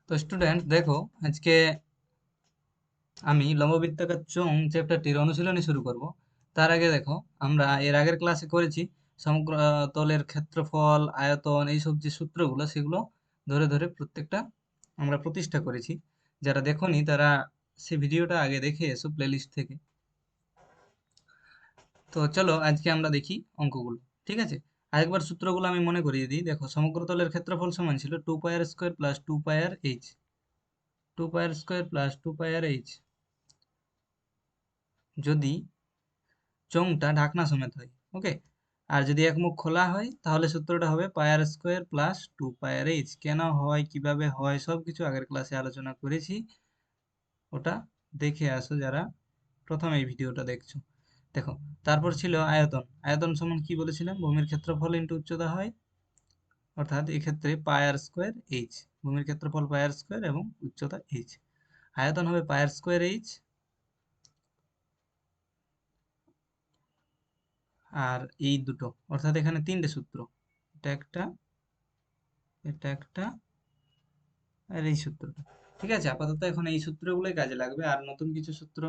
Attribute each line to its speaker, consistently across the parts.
Speaker 1: তো স্টুডেন্ট দেখো, আজকে আমি লম্ববৃত্তাকার চোঙ চ্যাপ্টারটির অনুশীলনী শুরু করব। তার আগে দেখো, আমরা এর আগের ক্লাসে করেছি সমগ্র তলের ক্ষেত্রফল, আয়তন, এইসব যে সূত্রগুলো সেগুলো ধরে ধরে প্রত্যেকটা আমরা প্রতিষ্ঠা করেছি। যারা দেখোনি তারা সে ভিডিওটা আগে দেখে এসো প্লেলিস্ট থেকে। তো চলো আজকে আমরা দেখি অঙ্কগুলো। ঠিক আছে, আরেকবার সূত্রগুলো আমি মনে করিয়ে দিই। দেখো, সমগ্র তলের ক্ষেত্রফল সমান ছিল 2πr² plus 2πr/h, 2πr² plus 2πr/h যদি চোঙটা ঢাকনা সমেত হয়। ওকে, আর যদি এক মুখ খোলা হয় তাহলে সূত্রটা হবে πr² প্লাস 2πr/h। কেন হয়, কিভাবে হয়, সব কিছু আগের ক্লাসে আলোচনা করেছি। ওটা দেখে আসো যারা প্রথম এই ভিডিওটা দেখছো। দেখো, তারপর ছিল আয়তন। আয়তন সমান কি বলেছিলাম? ভূমির ক্ষেত্রফল ইন্টু উচ্চতা হয়, অর্থাৎ এক্ষেত্রে πr²h। ভূমির ক্ষেত্রফল πr² এবং উচ্চতা h। আয়তন হবে πr²h। আর এই দুটো, অর্থাৎ এখানে তিনটে সূত্র, এটা একটা, এটা একটা, আর এই সূত্রটা। ঠিক আছে, আপাতত এখন এই সূত্রগুলোই কাজে লাগবে, আর নতুন কিছু সূত্র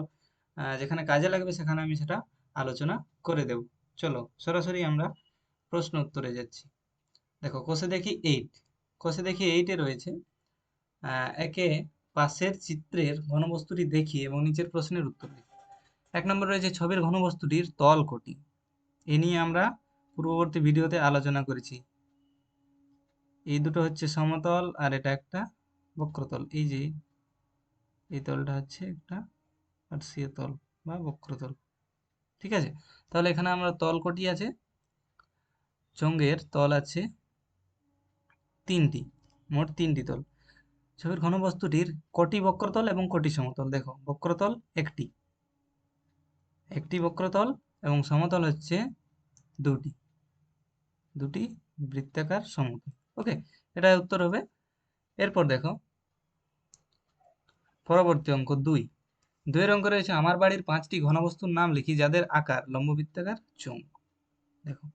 Speaker 1: যেখানে কাজে লাগবে সেখানে আমি সেটা আলোচনা করে দেব। চলো সরাসরি আমরা প্রশ্ন উত্তরে যাচ্ছি। দেখো, কোষে দেখি 8, কোষে দেখি 8-এ রয়েছে একে পাশের চিত্রের ঘনবস্তুটি দেখি এবং নিচের প্রশ্নের উত্তর লিখি। এক নম্বর রয়েছে ছবির ঘনবস্তুটির তল কোটি। এ নিয়ে আমরা পূর্ববর্তী ভিডিওতে আলোচনা করেছি। এই দুটো হচ্ছে সমতল আর এটা একটা বক্রতল। এই যে এই তলটা হচ্ছে একটা পার্শ্বীয় তল বা বক্রতল। ঠিক আছে, তাহলে এখানে আমরা তল কটি আছে? চোঙের তল আছে তিনটি, মোট তিনটি তল। ছবির ঘনবস্তুটির কটি বক্রতল এবং কটি সমতল? দেখো, বক্রতল একটি, একটি বক্রতল, এবং সমতল হচ্ছে দুটি, দুটি বৃত্তাকার সমতল। ওকে, এটাই উত্তর হবে। এরপর দেখো পরবর্তী অঙ্ক 2। 2-এর অঙ্ক রয়েছে আমার বাড়ির 5টি ঘনবস্তুর নাম লিখি যাদের আকার লম্ববৃত্তাকার চোঙ। দেখো,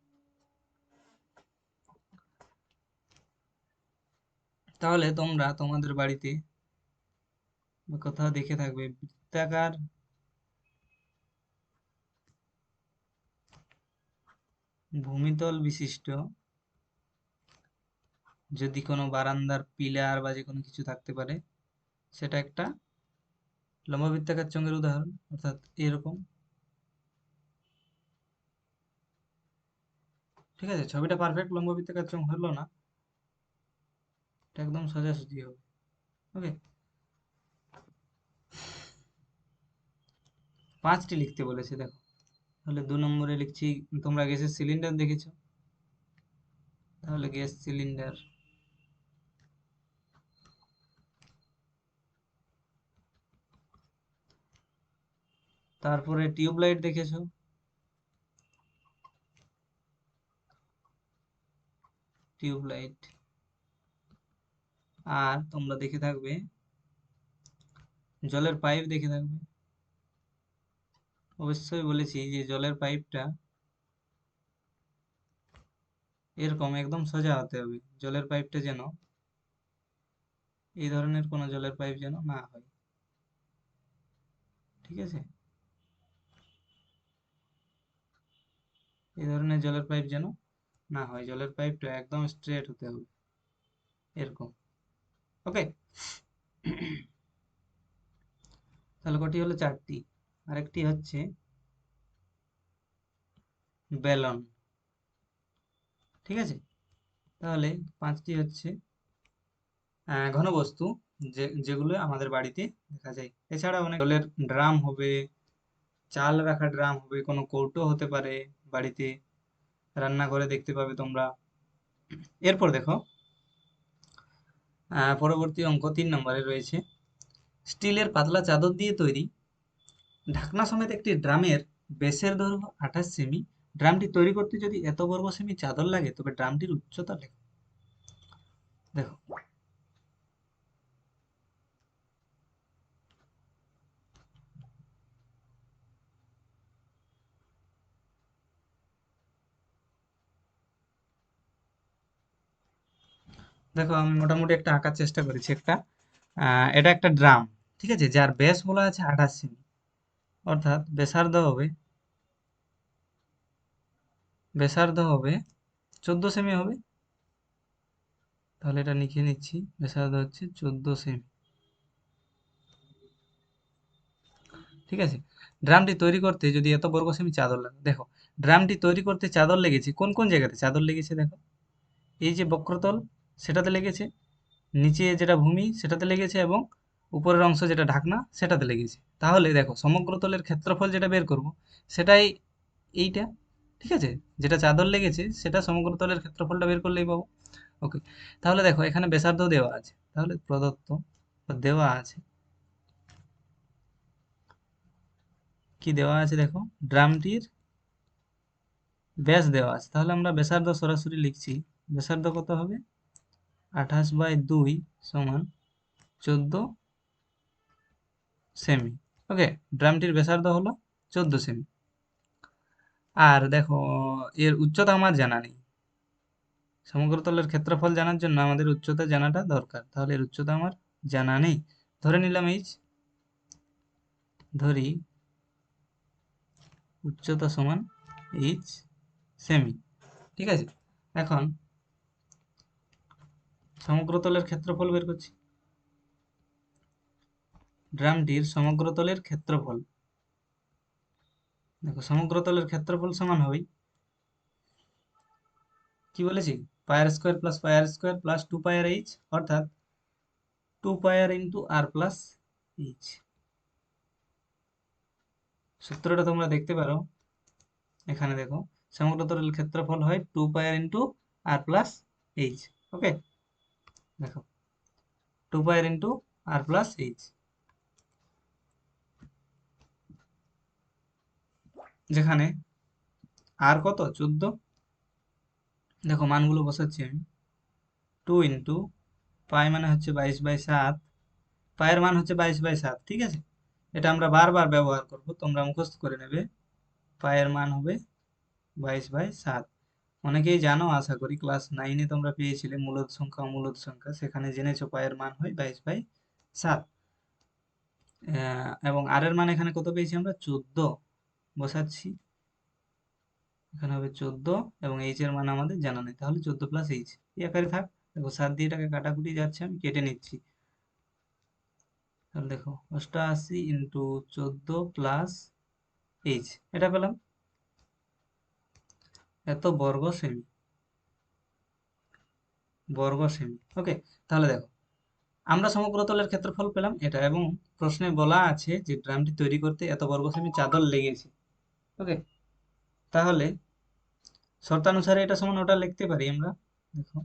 Speaker 1: তাহলে তোমরা তোমাদের বাড়িতে বা কোথাও দেখে থাকবে বৃত্তাকার ভূমিতল বিশিষ্ট যদি কোনো বারান্দার পিলার বা যে কোনো কিছু থাকতে পারে, সেটা একটা লম্ববৃত্তাকার চোঙের উদাহরণ। অর্থাৎ এরকম। ঠিক আছে, ছবিটা পারফেক্ট লম্ববৃত্তাকার চোঙ হলো না, এটা একদম সোজাসুজি হবে। ওকে, 5টি লিখতে বলেছে। দেখো, তাহলে 2 নম্বরে লিখছি, তোমরা গ্যাসের সিলিন্ডার দেখেছো, তাহলে গ্যাস সিলিন্ডার। তারপরে টিউবলাইট দেখেছো, টিউবলাইট। আর তোমরা দেখে থাকবে জলের পাইপ দেখে থাকবে। অবশ্যই বলেছি যে জলের পাইপটা এরকম একদম সোজা হতে হবে। জলের পাইপটা যেন এই ধরনের কোনো জলের পাইপ যেন না হয়। ঠিক আছে, এই ধরনের জলের পাইপ যেন না হয়। জলের পাইপটা একদম স্ট্রেট হতে হবে, এরকম। ওকে, তাহলে কটি হলো? 4টি। আরেকটি হচ্ছে বেলন। ঠিক আছে, তাহলে 5টি হচ্ছে ঘনবস্তু যেগুলো আমাদের বাড়িতে দেখা যায়। এছাড়া অনেক জলের ড্রাম হবে, চাল রাখা ড্রাম হবে, কোনো কৌটো হতে পারে বাড়িতে, রান্নাঘরে দেখতে পাবে তোমরা। এরপর দেখো, পরবর্তী অঙ্ক 3 নম্বরে রয়েছে স্টিলের পাতলা চাদর দিয়ে তৈরি ঢাকনা সমেত একটি ড্রামের ব্যাসের দৈর্ঘ্য 28 সেমি। ড্রামটি তৈরি করতে যদি এত বর্গ সেমি চাদর লাগে তবে ড্রামটির উচ্চতা লেখো। দেখো, দেখো আমি মোটামুটি একটা আঁকার চেষ্টা করেছি। একটা এটা একটা ড্রাম, ঠিক আছে, যার ব্যাস বলা আছে 28 সেমি, অর্থাৎ ব্যাসার্ধ হবে 14 সেমি হবে। তাহলে এটা লিখে নিচ্ছি, ব্যাসার্ধ হচ্ছে 14 সেমি। ঠিক আছে, ড্রামটি তৈরি করতে যদি এত বর্গ সেমি চাদর লাগে, দেখো ড্রামটি তৈরি করতে চাদর লেগেছে কোন কোন জায়গাতে চাদর লেগেছে, দেখো এই যে বক্রতল সেটাতে লেগেছে, নিচে যেটা ভূমি সেটাতে লেগেছে, এবং উপরের অংশ যেটা ঢাকনা সেটাতে লেগেছে। তাহলে দেখো সমগ্র তলের ক্ষেত্রফল যেটা বের করব সেটাই এইটা, ঠিক আছে, যেটা চাদর লেগেছে সেটা সমগ্র তলের ক্ষেত্রফলটা বের করলেই পাবো। ওকে, তাহলে দেখো এখানে ব্যাসার্ধ দেওয়া আছে, তাহলে প্রদত্ত বা দেওয়া আছে, কি দেওয়া আছে দেখো, ড্রামটির ব্যাস দেওয়া আছে, তাহলে আমরা ব্যাসার্ধ সরাসরি লিখছি। ব্যাসার্ধ কত হবে, 28/2 সমান 14 সেমি। ওকে, ড্রামটির ব্যাসার্ধ হলো 14 সেমি। আর দেখো এর উচ্চতা আমার জানা নেই, সমগ্র তলের ক্ষেত্রফল জানার জন্য আমাদের উচ্চতা জানাটা দরকার, তাহলে এর উচ্চতা আমার জানা নেই, ধরে নিলাম এইচ, ধরি উচ্চতা সমান এইচ সেমি। ঠিক আছে, এখন সমগ্র তলের ক্ষেত্রফল বের করছি, ড্রামটির সমগ্র তলের ক্ষেত্রফল, দেখো সমগ্র তলের ক্ষেত্রফল সমান হবে, কি বলেছি, পাই স্কোয়ার প্লাস পাই স্কোয়ার প্লাস 2 পাই এইচ, অর্থাৎ 2 পাই ইন্টু আর প্লাস এইচ। সূত্রটা তোমরা দেখতে পারো এখানে, দেখো সমগ্র তলের ক্ষেত্রফল হয় 2 পাই ইন্টু আর প্লাস এইচ। ওকে, দেখো 2 পাই ইন্টু আর প্লাস এইচ, যেখানে আর কত 14, দেখো মানগুলো বসাচ্ছি আমি, 2 ইন্টু পাই মানে হচ্ছে 22/7, পায়ের মান হচ্ছে 22/7, ঠিক আছে, এটা আমরা বারবার ব্যবহার করব, তোমরা মুখস্থ করে নেবে, পায়ের মান হবে 22/7। অনেকেই জানো, আশা করি ক্লাস 9-এ তোমরা পেয়েছিলে মূলদ সংখ্যা অমূলদ সংখ্যা, সেখানে জেনেছো পায়ের মান হয় 22/7। এবং আর এর মান এখানে কত পেয়েছি আমরা, 14 বসাচ্ছি, এখানে হবে 14, এবং এইচ এর মান আমাদের জানা নেই, তাহলে 14 প্লাস এইচ এই আকারে থাক। দেখো 7 দিয়ে এটাকে কাটাকুটি যাচ্ছে, আমি কেটে নিচ্ছি, তাহলে দেখো 88 ইন্টু 14 প্লাস এইচ, এটা পেলাম এত বর্গ সেমি। ওকে, তাহলে দেখো আমরা সমগ্র তলের ক্ষেত্রফল পেলাম এটা, এবং প্রশ্নে বলা আছে যে ড্রামটি তৈরি করতে এত বর্গ সেমি চাদর লেগেছে। ওকে, তাহলে শর্তানুসারে এটা সমান ওটা লিখতে পারি আমরা, দেখো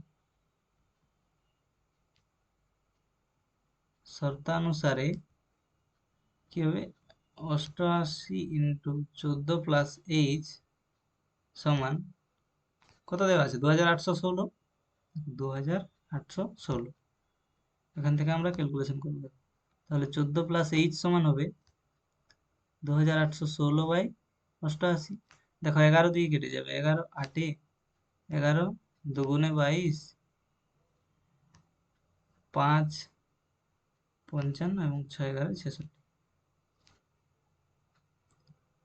Speaker 1: শর্তানুসারে কি হবে, 88 ইন্টু 14 প্লাস এইচ সমান কত দেওয়া আছে, 2816, 2816, এখান থেকে আমরা ক্যালকুলেশন করবো, তাহলে 14 প্লাস এইচ সমান হবে 2816/88। দেখো 11 দিয়ে কেটে যাবে, 11 8, 11 দুগুণে 22, 5 55, এবং 6 11 66,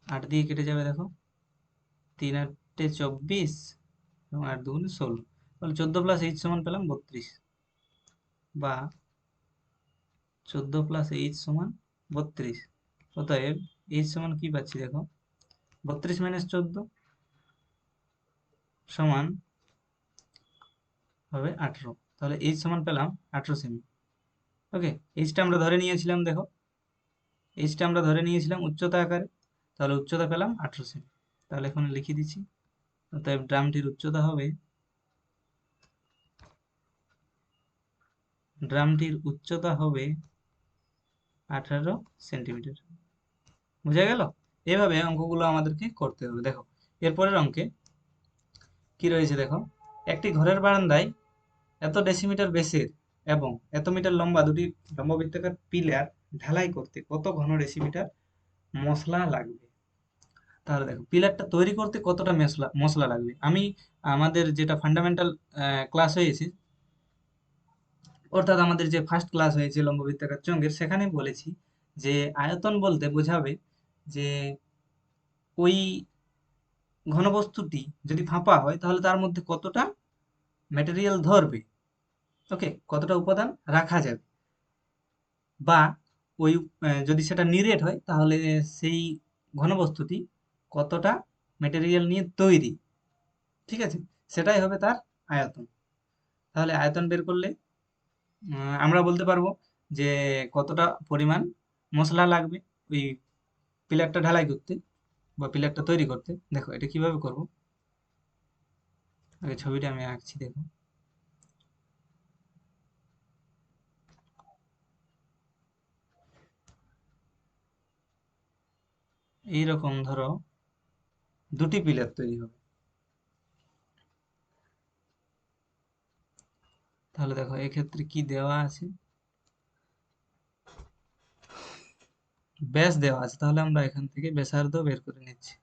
Speaker 1: 8 দিয়ে কেটে যাবে, দেখো 3 8 24, এবং 8 দুগুণে 16, তাহলে 14 প্লাস এইচ সমান পেলাম 32, বা 14 প্লাস এইচ সমান 32। অতএব এইচ সমান কি পাচ্ছি, দেখো 32 মাইনাস 14 সমান হবে 18, তাহলে এইচ সমান পেলাম 18 সেমি। ওকে, এইচটা আমরা ধরে নিয়েছিলাম, দেখো এইচটা আমরা ধরে নিয়েছিলাম উচ্চতা আকারে, তাহলে উচ্চতা পেলাম 18 সেমি। তাহলে এখন লিখে দিচ্ছি, অতএব ড্রামটির উচ্চতা হবে 18 সেন্টিমিটার। বুঝা গেল? এভাবে অঙ্কগুলো আমাদেরকে করতে হবে। দেখো এরপরের অঙ্কে কি রয়েছে, দেখো একটি ঘরের বারান্দায় এত ডেসিমিটার বেসের এবং এত মিটার লম্বা দুটি লম্ববৃত্তাকার পিলার ঢালাই করতে কত ঘন ডেসিমিটার মশলা লাগবে। তাহলে দেখো পিলারটা তৈরি করতে কতটা মশলা মশলা লাগবে, আমি আমাদের যেটা ফান্ডামেন্টাল ক্লাস হয়েছে অর্থাৎ আমাদের যে ফার্স্ট ক্লাস হয়েছে লম্ব বৃত্তাকার চোঙের, সেখানে বলেছি যে আয়তন বলতে বোঝাবে যে ওই ঘনবস্তুটি যদি ফাঁপা হয় তাহলে তার মধ্যে কতটা ম্যাটেরিয়াল ধরবে, ওকে, কতটা উপাদান রাখা যাবে, বা ওই যদি সেটা নিরেট হয় তাহলে সেই ঘনবস্তুটি কতটা ম্যাটেরিয়াল নিয়ে তৈরি, ঠিক আছে, সেটাই হবে তার আয়তন। তাহলে আয়তন বের করলে আমরা বলতে পারবো যে কতটা পরিমাণ মশলা লাগবে ওই পিলারটা ঢালাই করতে বা পিলারটা তৈরি করতে। দেখো এটা কিভাবে করব, আগে ছবিটা আমি আঁকছি, দেখো। এইরকম ধরো দুটি পিলার তৈরি হবে। তাহলে দেখো এক্ষেত্রে কি দেওয়া আছে, ব্যাস দেওয়া আছে, তাহলে আমরা এখান থেকে ব্যাসার্ধ বের করে নিচ্ছি।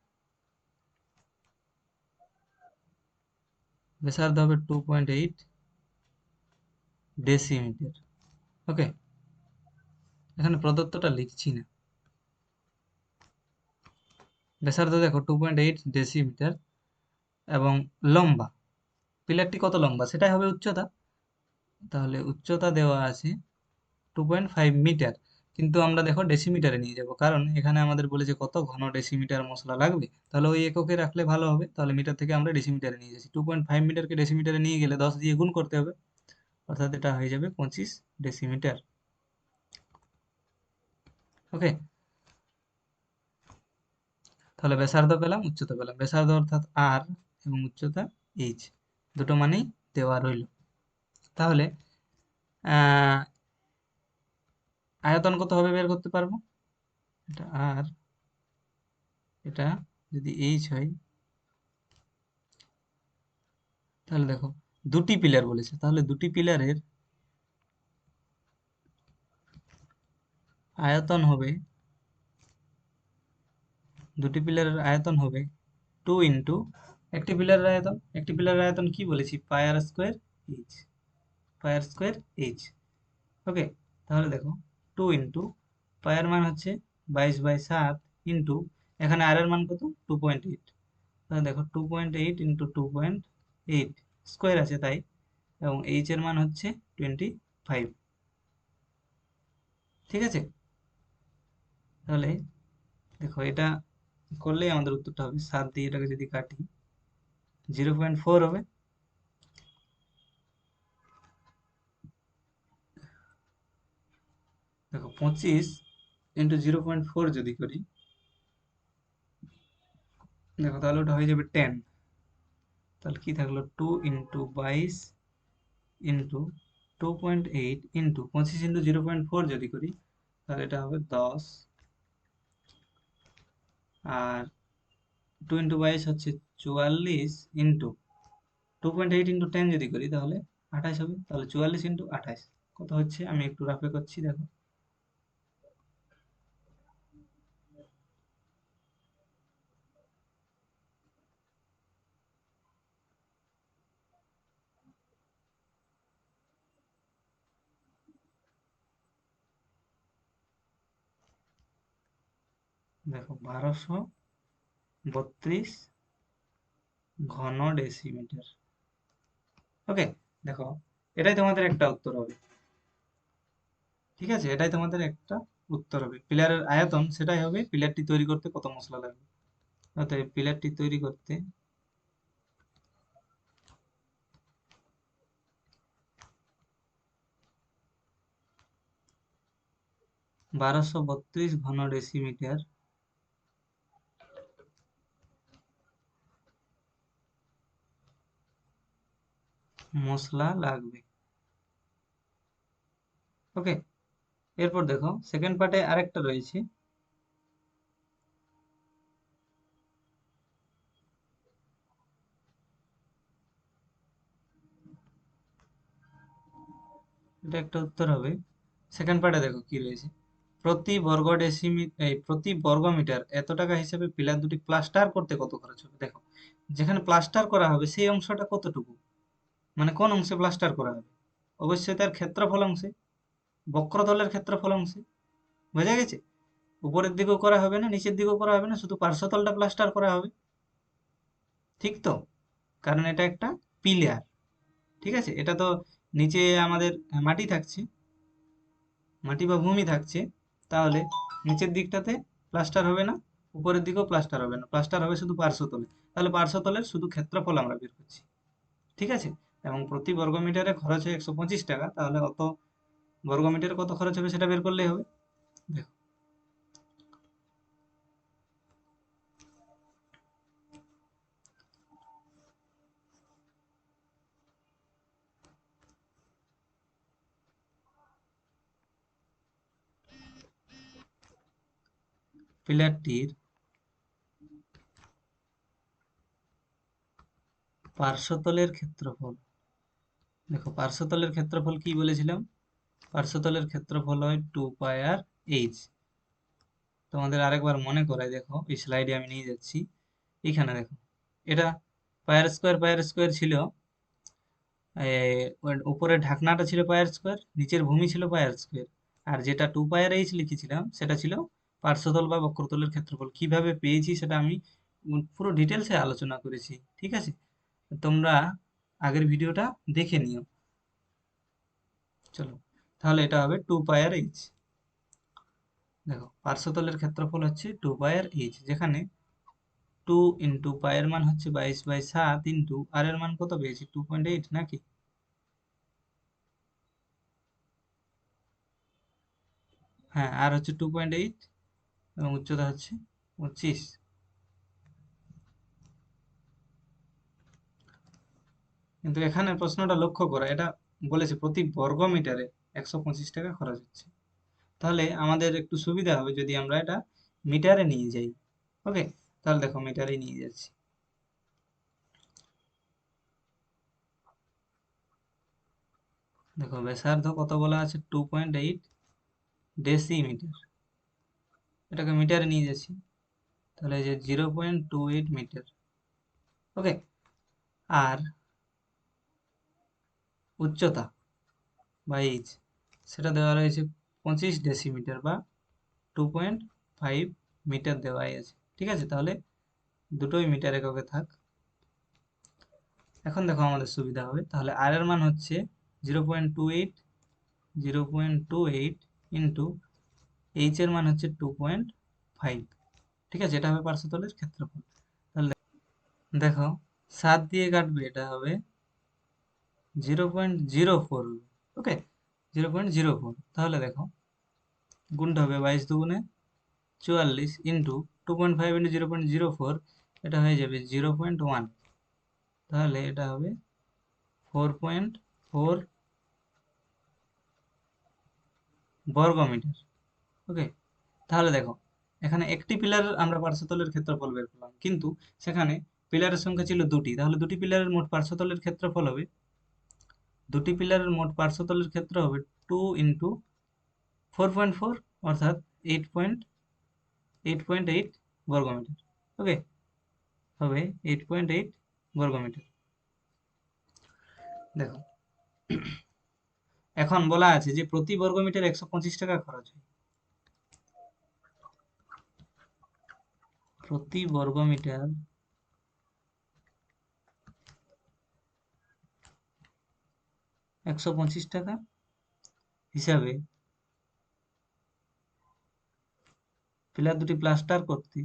Speaker 1: ব্যাসার্ধ হবে 2.8 ডেসিমিটার, ওকে। এখানে প্রদত্তটা লিখছি না। ব্যাসার্ধ দেখো 2.8 ডেসিমিটার, এবং লম্বা, পিলারটি কত লম্বা সেটাই হবে উচ্চতা। তাহলে উচ্চতা দেওয়া আছে 2.5 মিটার, কিন্তু আমরা দেখো ডেসিমিটারে নিয়ে যাব, কারণ এখানে আমাদের বলেছে কত ঘন ডেসিমিটার মশলা লাগবে, তাহলে ওই এককে রাখলে ভালো হবে। তাহলে মিটার থেকে আমরা ডেসিমিটারে নিয়ে যাচ্ছি, 2.5 মিটারকে ডেসিমিটারে নিয়ে গেলে 10 দিয়ে গুণ করতে হবে, অর্থাৎ এটা হয়ে যাবে 25 ডেসিমিটার, ওকে। তাহলে ব্যাসার্ধ পেলাম, উচ্চতা পেলাম। ব্যাসার্ধ অর্থাৎ আর, এবং উচ্চতা এইচ, দুটো মানেই দেওয়া রইল। তাহলে আহ আয়তন কত হবে বের করতে পারবো, এটা আর, এটা যদি এইচ হয়, তাহলে দেখো দুটি পিলার বলেছে, তাহলে দুটি পিলারের আয়তন হবে, দুটি পিলারের আয়তন হবে 2 ইন্টু, একটি পিলারের আয়তন কি বলেছি, পাই আর স্কোয়ার এইচ, পাই আর স্কোয়ার এইচ, ওকে। তাহলে দেখো 2 ইন্টু পায়ের মান হচ্ছে 22/7 ইন্টু এখানে আর এর মান কত 2.8, তাহলে দেখো 2.8 ইন্টু 2.8 স্কোয়ার আছে তাই, এবং এইচ এর মান হচ্ছে 25, ঠিক আছে। তাহলে দেখো এটা করলেই আমাদের উত্তরটা হবে, 7 দিয়ে এটাকে যদি কাটি 0.4 হবে। দেখো 25 × 0.4 যদি করি, দেখো তাহলে ওটা হয়ে যাবে 10। তাহলে কি থাকলো, 2 × 22 × 2.8 ইন্টু 25 × 0.4 যদি করি, তাহলে এটা হবে 10, আর 2 × 22 হচ্ছে 44, ইন্টু 2.8 ইন্টু 10 যদি করি তাহলে 28 হবে। তাহলে 44 × 28 কত হচ্ছে, আমি একটু রাফে করছি, দেখো। দেখো 1232 ঘন ডেসিমিটার, ওকে। দেখো এটাই তোমাদের একটা উত্তর হবে, ঠিক আছে, এটাই তোমাদের একটা উত্তর হবে। পিলারের আয়তন সেটাই হবে পিলারটি তৈরি করতে কত মশলা লাগবে, অতএব পিলারটি তৈরি করতে 1232 ঘন ডেসিমিটার মশলা লাগবে, ওকে। এরপর দেখো সেকেন্ড পার্টে আরেকটা রয়েছে, এটা একটা উত্তর হবে। সেকেন্ড পার্টে দেখো কি রয়েছে, প্রতি বর্গ মিটার এত টাকা হিসেবে পিলার দুটি প্লাস্টার করতে কত খরচ হবে। দেখো যেখানে প্লাস্টার করা হবে সেই অংশটা কতটুকু, মানে কোন অংশে প্লাস্টার করা হবে, অবশ্যই তার ক্ষেত্রফল অংশে, বক্রতলের ক্ষেত্রফল অংশে। বোঝা গেছে? উপরের দিকেও করা হবে না, নিচের দিকেও করা হবে না, শুধু পার্শ্বতলটা প্লাস্টার করা হবে। ঠিক তো? কারণ এটা একটা পিলার। ঠিক আছে? এটা তো নিচে আমাদের মাটি থাকছে, মাটি বা ভূমি থাকছে, তাহলে নিচের দিকটাতে প্লাস্টার হবে না, উপরের দিকেও প্লাস্টার হবে না, প্লাস্টার হবে শুধু পার্শ্বতলে। তাহলে পার্শ্বতলের শুধু ক্ষেত্রফল আমরা বের করছি। ঠিক আছে? এবং প্রতি বর্গমিটারে খরচ হয় 125 টাকা, তাহলে অত বর্গমিটারে কত খরচ হবে সেটা বের করলেই হবে। দেখো, পিলারটির পার্শ্বতলের ক্ষেত্রফল। দেখো, পার্শ্বতলের ক্ষেত্রফল কি বলেছিলাম? পার্শ্বতলের ক্ষেত্রফল হয় 2πr/h। তোমাদের আরেকবার মনে করাই, দেখো এই স্লাইডে আমি নিয়ে যাচ্ছি। এখানে দেখো, এটা পায়ার স্কোয়ার ছিল, ওর উপরের ঢাকনাটা ছিল পায়ার স্কোয়ার, নিচের ভূমি ছিল পায়ার স্কোয়ার। আর যেটা 2πr/h লিখেছিলাম সেটা ছিল পার্শ্বতল বা বক্রতলের ক্ষেত্রফল। কিভাবে পেয়েছি সেটা আমি পুরো ডিটেলসে আলোচনা করেছি। ঠিক আছে? তোমরা আগের ভিডিওটা দেখে নিও। চলো, তাহলে এটা হবে 2πr/h। দেখো, পার্শ্বতলের ক্ষেত্রফল হচ্ছে 2πr/h, যেখানে 2 ইন্টু পায়ের মান হচ্ছে 22/7 ইন্টু আর এর মান কত পেয়েছি? 2.8 নাকি? হ্যাঁ, আর হচ্ছে 2.8 এবং উচ্চতা হচ্ছে 25। কিন্তু এখানে প্রশ্নটা লক্ষ্য করা, এটা বলেছে প্রতি বর্গ মিটারে 125 টাকা খরচ হচ্ছে। তাহলে আমাদের একটু সুবিধা হবে যদি আমরা এটা মিটারে নিয়ে যাই। ওকে, তাহলে দেখো মিটারে নিয়ে যাচ্ছি। দেখো, ব্যাসার্ধ কত বলা আছে? 2.8 ডেসিমিটার। এটাকে মিটারে নিয়ে যাচ্ছি, তাহলে এই যে 0.28 মিটার। ওকে, আর উচ্চতা বা এইচ, সেটা দেওয়া রয়েছে 25 ডেসিমিটার বা 2.5 মিটার দেওয়াই আছে। ঠিক আছে? তাহলে দুটোই মিটার এককে থাক। এখন দেখো আমাদের সুবিধা হবে, তাহলে আর এর মান হচ্ছে 0.28 ইন্টু এইচ এর মান হচ্ছে 2.5। ঠিক আছে? এটা হবে পার্শ্বতলের ক্ষেত্রফল। তাহলে দেখো, 7 দিয়ে কাটবে, এটা হবে 0.04। ওকে, 0.04। তাহলে দেখো, গুণটা হবে 22 দুগুণে 44 ইন্টু 2.5 ইন্টু 0.04, এটা হয়ে যাবে 0.1। তাহলে এটা হবে 4.4 বর্গ মিটার। ওকে, তাহলে দেখো, এখানে একটি পিলার আমরা পার্শ্বতলের ক্ষেত্রফল বের করলাম, কিন্তু সেখানে পিলারের সংখ্যা ছিল দুটি, তাহলে দুটি পিলারের মোট পার্শ্বতলের ক্ষেত্রফল হবে, দুটি পিলারের মোট পার্শ্বতলের ক্ষেত্র হবে 2 ইন্টু 4.4, অর্থাৎ 8.8 বর্গ মিটার। ওকে, হবে 8.8 বর্গ মিটার। দেখো, এখন বলা আছে যে প্রতি বর্গ মিটার 125 টাকা খরচ হয়। প্রতি বর্গ মিটার 125 টাকা হিসাবে পিলার দুটি প্লাস্টার করতে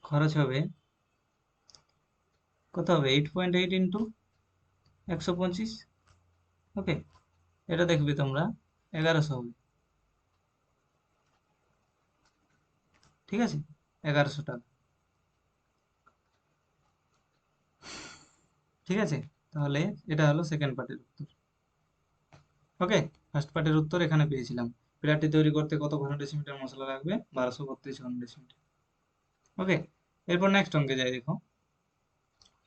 Speaker 1: খরচ হবে কত? হবে 8.8 ইন্টু 125। ওকে, এটা দেখবে তোমরা 1100 হবে। ঠিক আছে? 1100 টাকা। ঠিক আছে? তাহলে এটা হলো সেকেন্ড পার্টের উত্তর। ওকে, ফার্স্ট পার্টের উত্তর এখানে পেয়েছিলাম। পিলারটি তৈরি করতে কত ঘন ডেসিমিটার মশলা লাগবে? 1232 ঘন ডেসিমিটার। ওকে, এরপর নেক্সট অঙ্কে যাই। দেখো,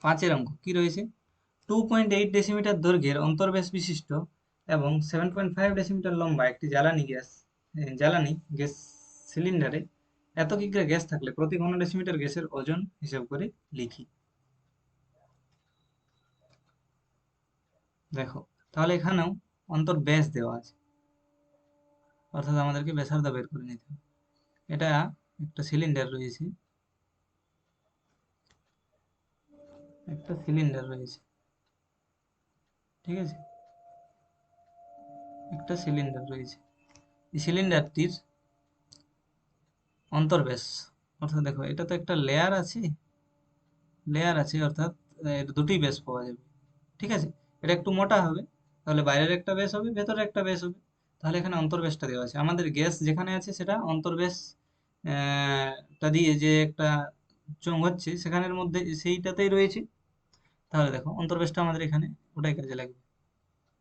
Speaker 1: 5 অঙ্ক কি রয়েছে? 2.8 ডেসিমিটার দৈর্ঘ্যের অন্তর্ব্যাস বিশিষ্ট এবং 7.5 ডেসিমিটার লম্বা একটি জ্বালানি গ্যাস সিলিন্ডারে এত কিগ্রা গ্যাস থাকলে প্রতি ঘন ডেসিমিটার গ্যাসের ওজন হিসাব করে লিখি। দেখো, তাহলে এখানেও অন্তর ব্যাস দেওয়া আছে, অর্থাৎ আমাদেরকে ব্যাসার্ধ বের করে নিতে হবে। এটা একটা সিলিন্ডার রয়েছে, ঠিক আছে, একটা সিলিন্ডার রয়েছে। এই সিলিন্ডারটির অন্তর্ব্যাস, অর্থাৎ দেখো এটা তো একটা লেয়ার আছে অর্থাৎ এর দুটি ব্যাস পাওয়া যাবে, ঠিক আছে। এটা একটু মোটা হবে, তাহলে বাইরের একটা ব্যাস হবে, ভেতরে একটা ব্যাস হবে। তাহলে এখানে অন্তর্ব্যাসটা দেওয়া আছে, আমাদের গ্যাস যেখানে আছে সেটা অন্তর্ব্যাস টা দিয়ে যে একটা চোঙ হচ্ছে সেখানের মধ্যে সেইটাতেই রয়েছে। তাহলে দেখো অন্তর্ব্যাসটা আমাদের এখানে ওটাই কাজে লাগবে।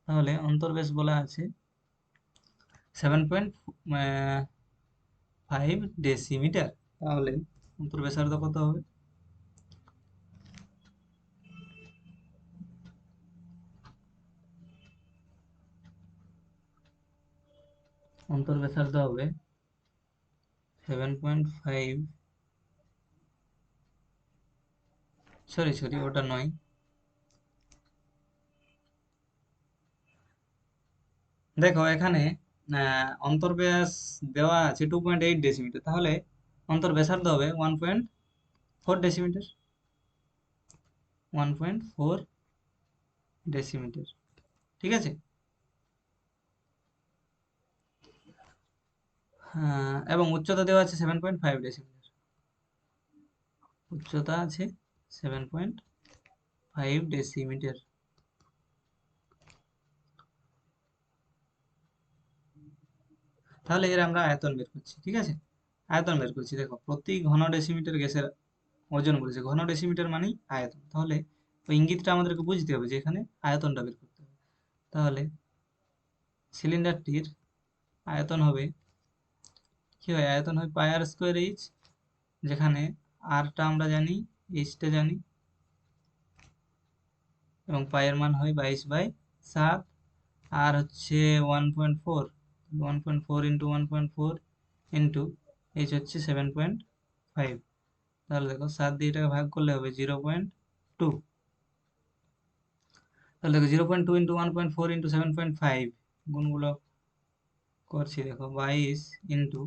Speaker 1: তাহলে অন্তর্ব্যাস বলা আছে 7.5 ডেসিমিটার। তাহলে অন্তর্ব্যাসার্ধ কত হবে? অন্তর্ব্যাসার্ধ হবে 7.5, সরি ওটা নয়, দেখো এখানে অন্তর্ব্যাস দেওয়া আছে 2.8 ডেসিমিটার, তাহলে অন্তর্ব্যাসার্ধ হবে 1.4 ডেসিমিটার, 1.4 ডেসিমিটার, ঠিক আছে। এবং উচ্চতা দেওয়া আছে 7.5 ডেসিমিটার, উচ্চতা আছে 7.5 ডেসিমিটার। তাহলে এর আমরা আয়তন বের করছি, ঠিক আছে, আয়তন বের করছি। দেখো প্রতি ঘন ডেসিমিটার গ্যাসের ওজন বলেছে, ঘন ডেসিমিটার মানেই আয়তন, তাহলে ওই ইঙ্গিতটা আমাদেরকে বুঝতে হবে যে এখানে আয়তনটা বের করতে হবে। তাহলে সিলিন্ডারটির আয়তন হবে, কি হয়, আয়তন হয় পাই আর স্কোয়ার এইচ, যেখানে আরটা আমরা জানি, এইচটা জানি, এবং পায়ের মান হয় 22/7, আর হচ্ছে 1.4, 1.4 ইন্টু 1.4 ইন্টু এইচ হচ্ছে 7.5। তাহলে দেখো 7 দিয়ে এটাকে ভাগ করলে হবে 0.2। তাহলে দেখো 0.2 ইন্টু 1.4 ইন্টু 7.5, গুণগুলো করছি, দেখো 22 ইন্টু,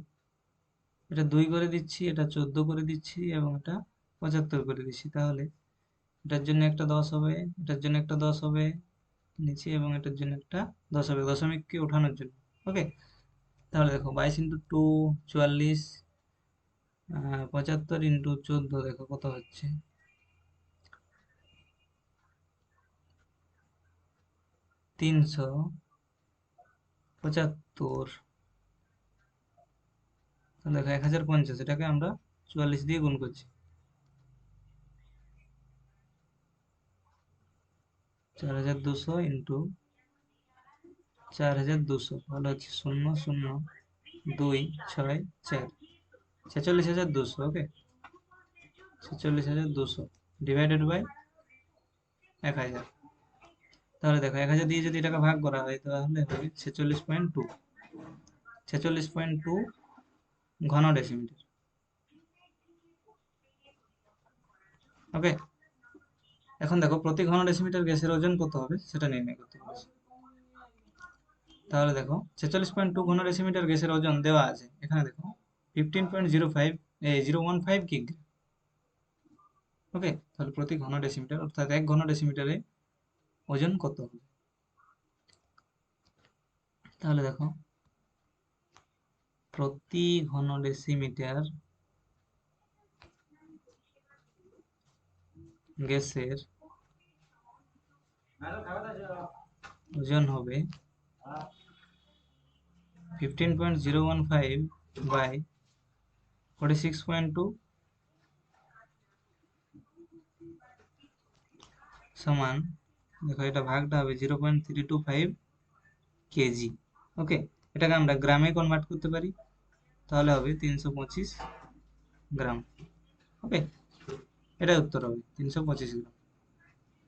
Speaker 1: এটা 2 করে দিচ্ছি, এটা 14 করে দিচ্ছি, এবং এটা 75 করে দিচ্ছি। তাহলে এটার জন্য একটা 10 হবে, এটার জন্য একটা 10 হবে নিচে, এবং এটার জন্য একটা 10 হবে দশমিককে ওঠানোর জন্য। ওকে, তাহলে দেখো 22 ইন্টু 2 44, 75 ইন্টু 14 দেখো কত হচ্ছে, 375। তাহলে দেখো 1050, এটাকে আমরা 44 দিয়ে গুণ করছি, 4200 ইন্টু 4200, তাহলে হচ্ছে 0.02664, 46,200। ওকে, 46,200 ডিভাইডেড বাই 1000। তাহলে দেখো 1000 দিয়ে যদি এটাকে ভাগ করা হয় তাহলে হবে 46.2, 46.2 ঘন ডেসিমিটার। ওকে, এখন দেখো প্রতি ঘন ডেসিমিটার গ্যাসের ওজন কত হবে সেটা নির্ণয় করতে বলেছে। তাহলে দেখো 46.2 ঘন ডেসিমিটার গ্যাসের ওজন দেওয়া আছে, এখানে দেখো 15.015 কিগ্রা। ওকে, তাহলে প্রতি ঘন ডেসিমিটার অর্থাৎ 1 ঘন ডেসিমিটারে ওজন কত হবে? তাহলে দেখো প্রতি ঘন ডেসিমিটার গ্যাসের ওজন হবে 15.015 বাই 46.2 সমান, দেখো এটা ভাগটা হবে 0.325 কেজি। ওকে, এটাকে আমরা গ্রামে কনভার্ট করতে পারি, তাহলে হবে 325 গ্রাম। ওকে, এটাই উত্তর হবে 325 গ্রাম।